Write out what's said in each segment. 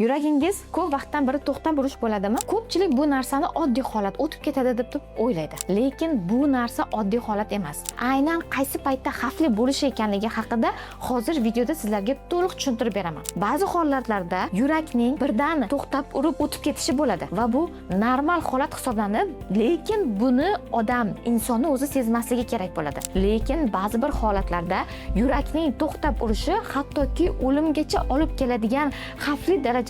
Yuragingiz ko'p vaqtdan beri to'xtab urish bo'ladimi? Ko'pchilik bu narsani oddiy holat, o'tib ketadi deb o'ylaydi. Lekin bu narsa oddiy holat emas. Aynan qaysi paytda xavfli bo'lishi ekanligi haqida hozir videoda sizlarga to'liq tushuntirib beraman. Ba'zi holatlarda yurakning birdan to'xtab urib o'tib ketishi bo'ladi va bu normal holat hisoblanib, lekin buni odam, insonni o'zi sezmasligi kerak bo'ladi. Lekin ba'zi bir holatlarda yurakning to'xtab urishi hattoki o'limgacha olib keladigan xavfli darajadagi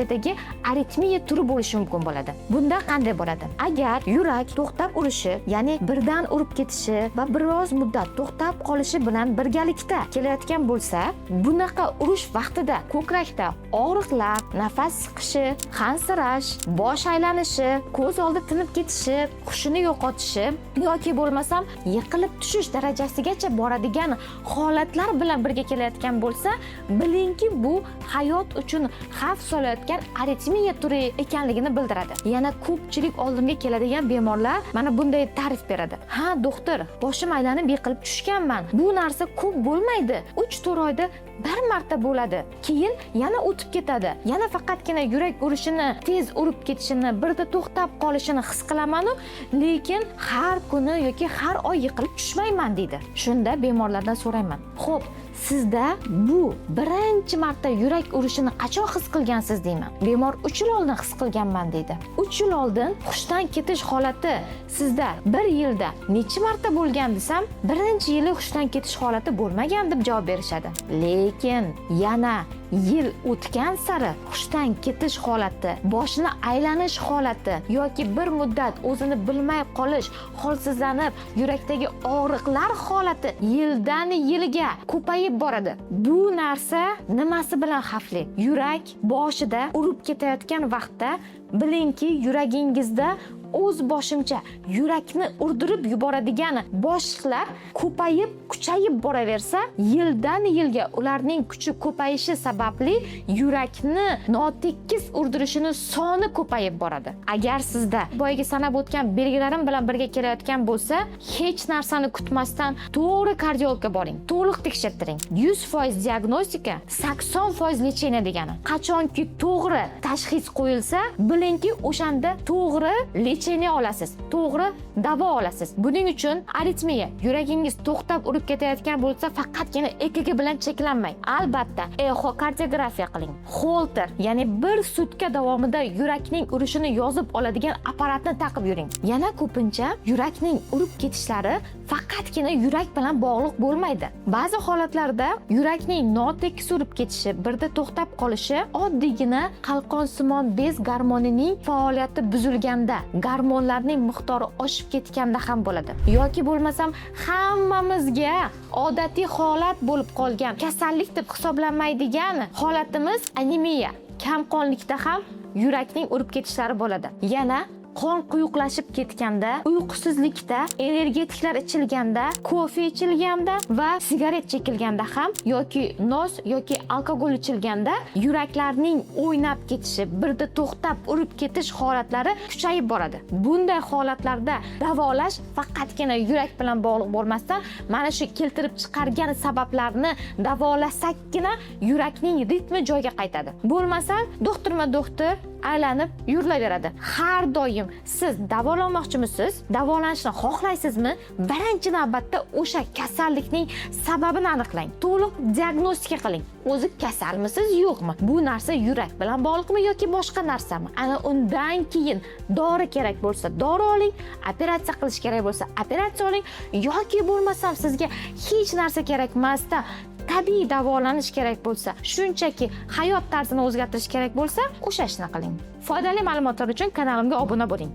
aritmiya turi bo'lishi mumkin bo'ladi. Bunda qanday bo'ladi? Agar yurak to'xtab urishi, ya'ni birdan urib ketishi va biroz muddat to'xtab qolishi bilan birgalikda kelayotgan bo'lsa, bunaqa urish vaqtida ko'krakda og'riqlar, nafas siqishi, hansirash, bosh aylanishi, ko'z oldi tinib ketishi, hushini yo'qotishi yoki bo'lmasam yiqilib tushish darajasigacha boradigan holatlar bilan birga kelayotgan bo'lsa, bilingki bu hayot uchun xavf solayotgan aritmiya turi ekanligini bildiradi. Yana ko'pchilik oldimga keladigan bemorlar mana bunday ta'rif beradi. Ha, doktor, boshim aylanib yiqilib tushganman. Bu narsa ko'p bo'lmaydi. 3-4 oyda bir marta bo'ladi. Keyin yana o'tib ketadi. Yana faqatgina yurak urishini, tez urib ketishini, birda to'xtab qolishini his qilaman-u, lekin har kuni yoki har oy yiqilib tushmayman deydi. Shunda bemorlardan so'rayman. Xo'p, sizda bu birinchi marta yurak urishini qachon his qilgansiz deyman. Bemor 3 yil oldin his qilganman deydi. 3 yil oldin hushdan ketish holati sizda 1 yilda necha marta bo'lgan desam, birinchi yili hushdan ketish holati bo'lmagan deb javob berishadi. Lekin yana yil o'tgan sari hushdan ketish holati, boshini aylanish holati yoki bir muddat o'zini bilmay qolish, holsizlanib, yurakdagi og'riqlar holati yildan yilga ko'payib boradi. Bu narsa nimasi bilan xavfli? Yurak boshida urib ketayotgan vaqtda bilingki, yuragingizda o'z boshimcha yurakni urdirib yuboradigan boshliqlar ko'payib, kuchayib boraversa, yildan yilga ularning kuchi ko'payishi sababli yurakni notekis urdirishini soni ko'payib boradi. Agar sizda boyagi sanab o'tgan belgilarim bilan birga kelayotgan bo'lsa, hech narsani kutmasdan to'g'ri kardiologga boring, to'liq tekshirtiring. 100% diagnostika, 80% lecheniya degani. Qachonki to'g'ri tashxis qo'yilsa, bilingki, o'shanda to'g'ri lecheniya olasiz, to'g'ri davo olasiz. Buning uchun aritmiya, yuragingiz to'xtab urib ketayotgan bo'lsa, faqatgina EKG bilan cheklanmang. Albatta, ehokardiografiya qiling. Holter, ya'ni 1 sutka davomida yurakning urishini yozib oladigan apparatni taqib yuring. Yana ko'pincha yurakning urib ketishlari faqatgina yurak bilan bog'liq bo'lmaydi. Ba'zi holatlarda yurakning notekis urib ketishi, birda to'xtab qolishi oddiygina qalqonsimon bez gormonining faoliyati buzilganda, gormonlarning miqdori oshib ketganda ham bo'ladi. Yoki bo'lmasam hammamizga odatiy holat bo'lib qolgan kasallik deb hisoblanmaydigan holatimiz anemiya, kamqonlikda ham yurakning urib ketishlari bo'ladi. Yana qon quyuqlashib ketganda, uyqusizlikda, energetiklar ichilganda, kofe ichilganda va sigaret chekilganda ham yoki nos yoki alkogol ichilganda yuraklarning o'ynab ketishi, birda to'xtab urib ketish holatlari kuchayib boradi. Bunday holatlarda davolash faqatgina yurak bilan bog'liq bo'lmasdan, mana shu keltirib chiqargan sabablarni davolasakkina yurakning ritmi joyiga qaytadi. Bo'lmasa, doktor aylanib yurilaveradi. Har doim siz davolanmoqchimisiz? Davolanishni xohlaysizmi? Birinchi navbatda o'sha kasallikning sababini aniqlang. To'liq diagnostika qiling. O'zi kasalmisiz, yo'qmi? Bu narsa yurak bilan bog'liqmi yoki boshqa narsami? Ana undan keyin dori kerak bo'lsa dori oling, operatsiya qilish kerak bo'lsa operatsiya oling yoki bo'lmasam sizga hech narsa kerak emasda tabiiy davolanish kerak bo'lsa, shunchaki hayot tarzini o'zgartirish kerak bo'lsa, o'sha ishni qiling. Foydali ma'lumotlar uchun kanalimga obuna bo'ling.